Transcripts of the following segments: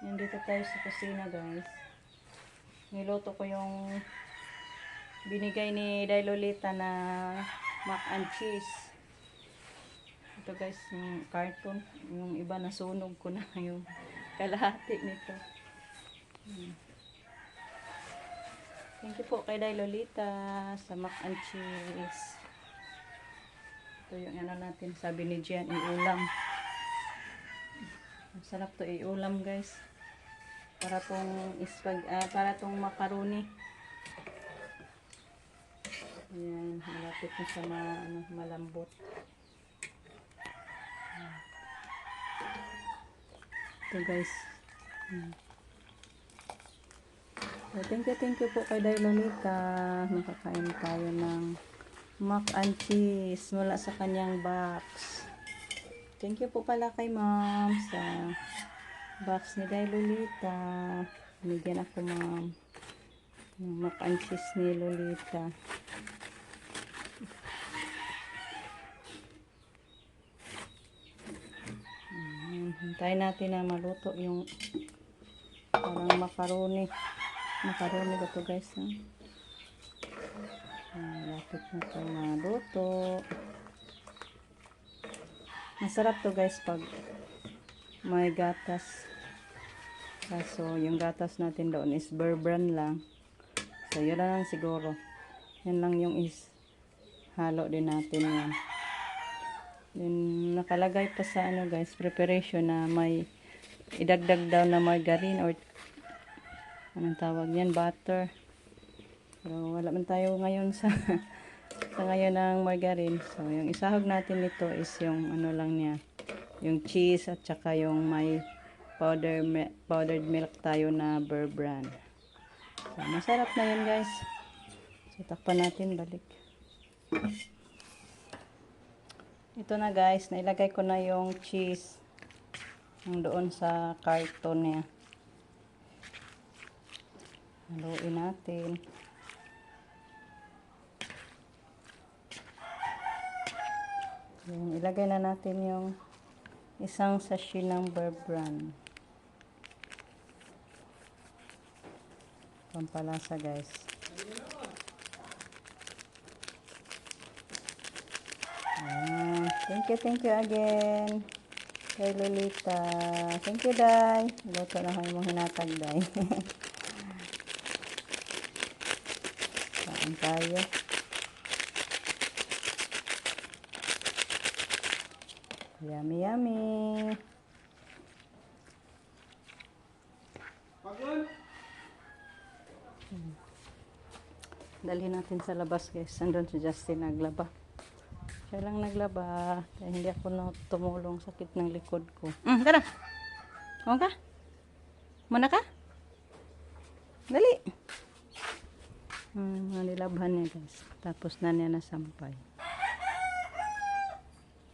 Nandito tayo sa kusina, guys. Niluto ko yung binigay ni Day Lolita na mac and cheese. Ito, guys, yung carton. Yung iba nasunog ko na yung kalahati nito. Thank you po kay Day Lolita sa mac and cheese. Ito yung ano natin, sabi ni Jen, iulam. Masarap to iulam, guys. Para tong macaroni. Ayan, malapit na sa malambot. Ito, guys. So, thank you po kay Day Lolita. Nakakain tayo ng mac and cheese mula sa kanyang box. Thank you po pala kay ma'am sa box ni Day Lolita. Binigyan ako, ma'am, yung mac and cheese ni Lolita. Hintayin natin na maluto yung parang macaroni ba to, guys, ha? Lapit na ito maluto. Masarap to, guys, pag may gatas. Kaso yung gatas natin doon is Bear Brand lang. So yun lang siguro. Yan lang yung halo din natin yan. Then nakalagay pa sa guys, preparation na may idagdag daw na margarine or anong tawag niyan, butter. Pero wala man tayo ngayon sa ngayon ng margarine. So yung isahog natin nito is yung ano lang niya, yung cheese at saka yung may powdered milk tayo na Bear Brand. So masarap na yun, guys. So takpan natin balik. Ito na, guys, nailagay ko na yung cheese yung doon sa carton niya. Haluin natin. Yung ilagay na natin yung isang sachet ng Bear Brand. Pampalasa, guys. Thank you again kay Lolita. Thank you, Day. Luto na kayo mong hinatag, Day. Saan tayo? Yummy, yummy. Dalhin natin sa labas, guys. Andun si Justin naglaba. Siya lang naglaba. Kaya hindi ako tumulong, sakit ng likod ko. Tara. Huwag ka. Muna ka. Dali. Nilabhan niya, guys. Tapos na niya nasampay.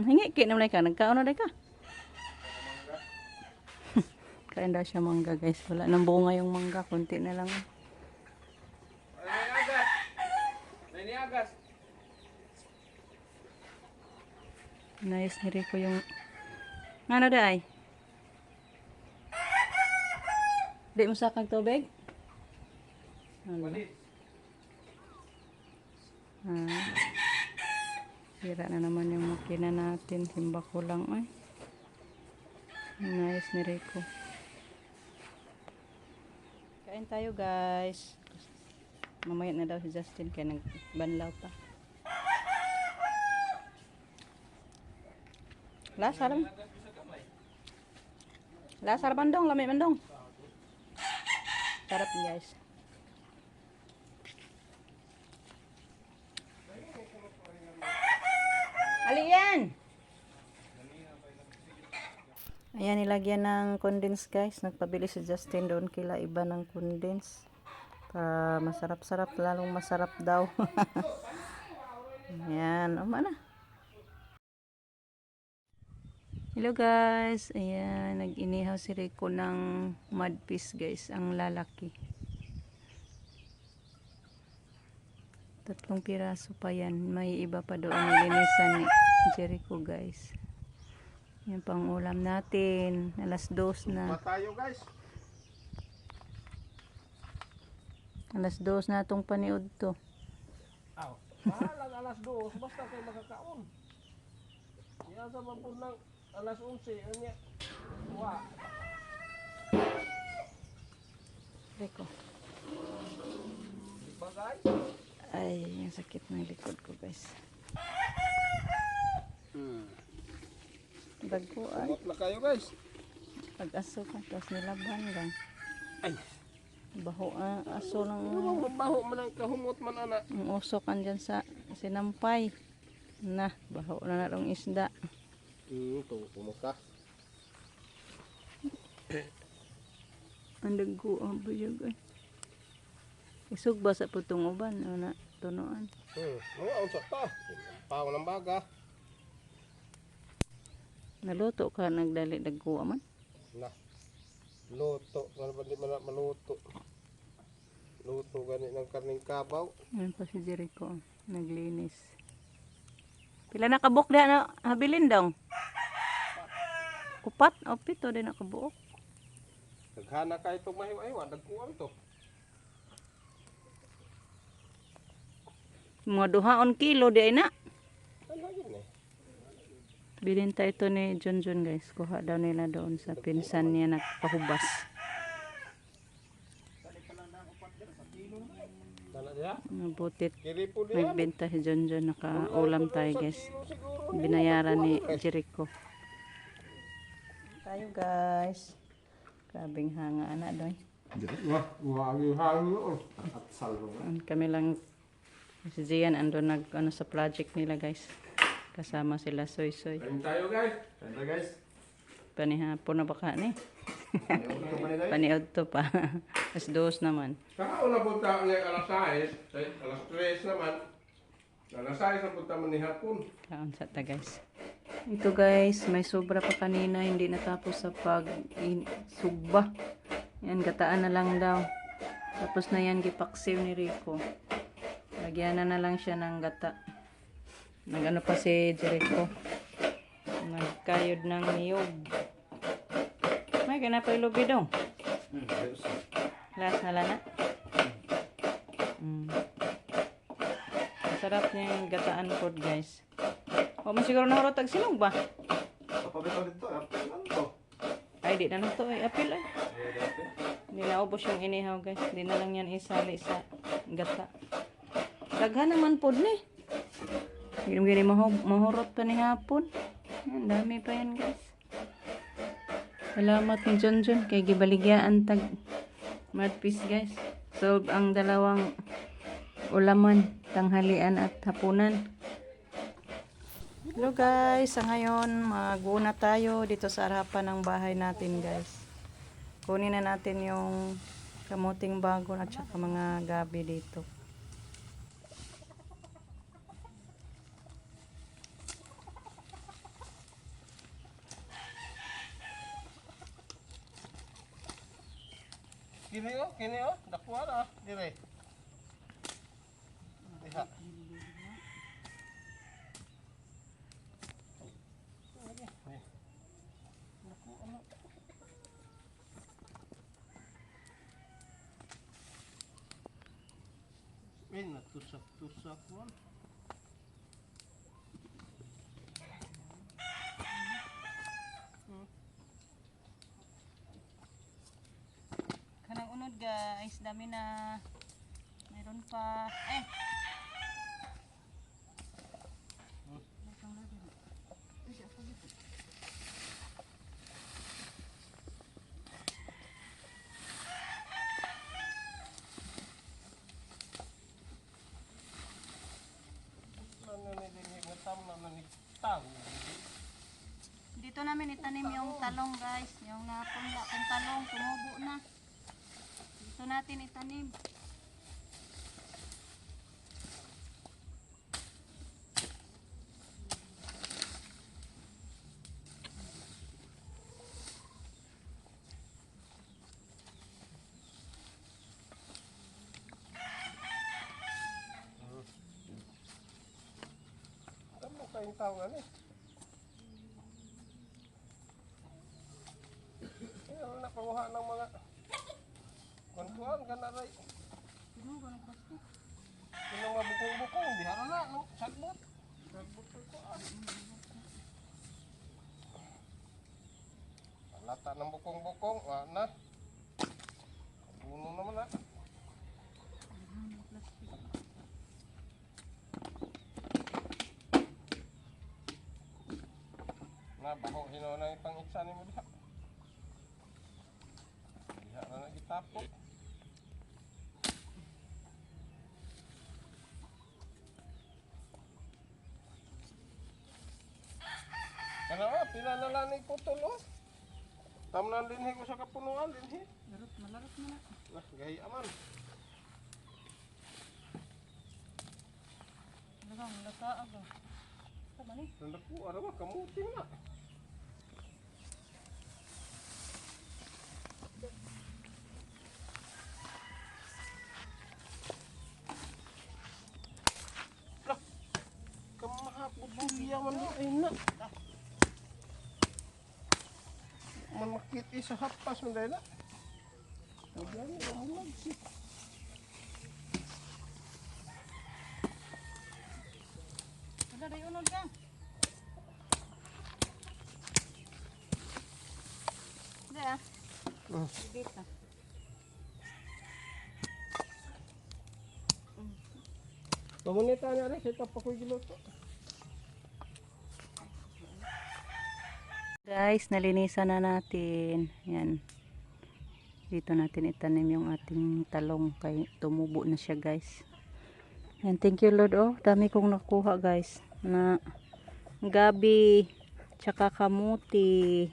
Hingi, kinamlay ka. Nagkaon na ka. Kain daw siya mangga, guys. Wala nang bunga yung mangga. Kunti na lang. Agas. Nice ni Rico yung ano day? Di mo sakang tubig? Ano? Sira na naman yung makina natin. Simba ko lang, ay. Nice ni Rico. Kain tayo, guys. Mamaya na daw si Justin kaya nagbanlaw pa. Lasar bandong, lamay bandong. Sarap, guys. Aliyan! Ayan, nilagyan ng condense, guys. Nagpabili si Justin doon kila iba ng condense. Masarap-sarap, lalong masarap daw. Ayan, na. Hello, guys. Ayan, nag-inihaw si Rico ng mud fish, guys, ang lalaki. 3 piraso pa yan. May iba pa doon nilinisan ni Jericho, guys. Yan pang ulam natin. Alas 2 na. Tayo, guys. Alas 2 na itong paniod to. Aw, mahalang alas 2, basta kayo makakaon. Yasa man po ng alas 11, anya. Wa. Reko. Di ba guys? Ay, ang sakit ng likod ko guys. Dagko ay. Kumot na kayo guys. Pag-aso ka, tapos nilaban lang. Ay, Baho aso ng ano mabaho man ang kahumot man ana. ang usok andyan sa sinampay. Na, baho na na rong isda. To kumusta? Ang dagko ang buyog ay. Isog ba sa putong uban o na tunuan? Mga unsa ta? Pao ng baga. Naluto ka nagdali dagko man. Na. Luto, wala ba di man na maluto. Luto gani ng karning kabaw. Yan pa si Jericho, naglinis. Pila na kabuk diha na habilin daw. Kupat o pito din nakabuok. Naghana ka itong mahiwa-hiwa, nagkuwang to. Mga duhaon kilo di ay na. Ano yun eh? Bininta ito ni John guys. Kuha daw nila doon sa pinsan niya nagpahubas. Tala diya? Mabutit. Kiri po diya. Nagbenta si John Nakaulam tayo guys. Binayaran ni Jericho. Tayo guys. Grabing hanga anak doy. Wah, wagi halo. At salvo. Kami lang si Zian ando nag ano sa project nila guys. Kasama sila Soy. Kain tayo guys. Kain tayo guys. Panihapon na baka ni. Paniod to pa. As 2 naman. Saka una punta niya alas 6, alas 3 naman. Alas 6 ang punta man ni hapon. Kaon sa ta guys. Ito guys, may sobra pa kanina, hindi natapos sa sugba. Yan, gataan na lang daw. Tapos na yan, gipaksiw ni Rico. Lagyan na lang siya ng gata. Nagano pa si Jericho. Nagkayod ng niyog. May ganapa ilubi daw. Last hala na. Masarap niya yung gataan food guys. O mo siguro nahurotag sinog ba? Kapabitaw dito, apil lang to. Ay, di na lang to ay apil ay. Hindi na ubos yung inihaw guys. Hindi na lang yan isali sa gata. Daghan naman pod ni. Hindi gini mahurot pa ni hapon. Yan, dami pa yan guys. Salamat ni John kay gibaligyaan tag madpiece guys. Solve ang dalawang ulaman, tanghalian at hapunan. Hello guys, sa ngayon maguna tayo dito sa harapan ng bahay natin guys. Kunin na natin yung kamuting bagon at saka mga gabi dito. Kini oh, dakuha na, dire. Diha. Min natusak-tusak mo. Kanang unod guys, dami na. Meron pa. Dito namin itanim yung talong guys. Yung napunla kong talong, tumubo na. Dito natin itanim. Tama kayong tawagan eh. Nakuha ng mga kwantuan ka na rin. Yung mga bukong-bukong, di harana, no? Sagbot. Sagbot ko lata ng bukong-bukong, na. Puno naman na. Baho hino na yung pang-itsa ni mo diha. Diha na nagitapok. Kanawa, pinanalanay ko tulo. Tamnan dinhi ko sa kapunuan dinhi. Larot na na. Nah, gahi aman. Lagang lata aga. Tama ni. Nanda ko, ara ba, kamuti na. Lah, kamahapot siya man mo, ay na. Manakit isa hapas mo dahil na. Nagyan, kamulag siya. Wala rin unod ka. Hindi ah. Bibita. Pamunita niya rin, set up ako yung giloto. Guys, nalinisan na natin. Yan. Dito natin itanim yung ating talong. Kaya tumubo na siya guys. And thank you Lord. Oh, dami kong nakuha guys. Na gabi. Tsaka kamuti.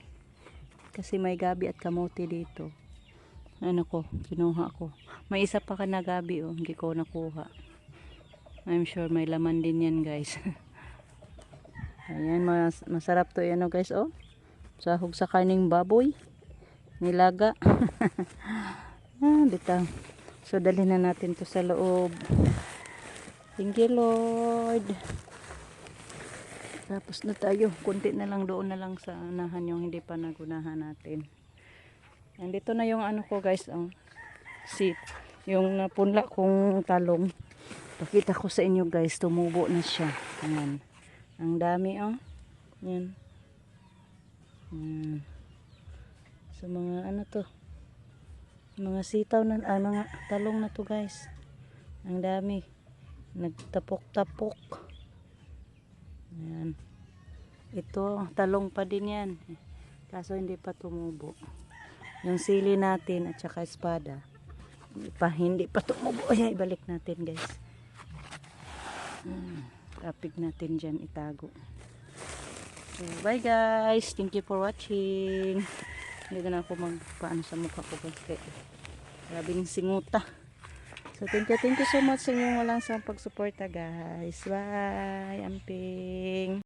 Kasi may gabi at kamuti dito. Ano ko, kinuha ko. May isa pa ka na gabi oh. Hindi ko nakuha. I'm sure may laman din yan guys. Ayan, masarap to yan oh guys oh. Sahog sa karning baboy. Nilaga. Bitaw. So dalhin na natin to sa loob. Thank you Lord. Tapos na tayo. Kunti na lang doon na lang sa unahan yung hindi pa nagunahan natin. Andito na yung ano ko guys. Seat. Yung napunla kong talong. Pakita ko sa inyo guys. Tumubo na siya. Ayan. Ang dami oh. Ayan. So mga ano to. Mga sitaw na. Mga talong na to guys. Ang dami. Nagtapok-tapok. Ayan. Ito, talong pa din yan. Kaso hindi pa tumubo. Yung sili natin at saka espada. Hindi pa tumubo. Ay, ibalik natin guys. Kapig natin dyan itago. So, bye guys. Thank you for watching. Hindi na ako magpaano sa mukha ko guys. Grabing singuta. So, thank you so much sa inyong walang sa pagsuporta guys. Bye. Amping.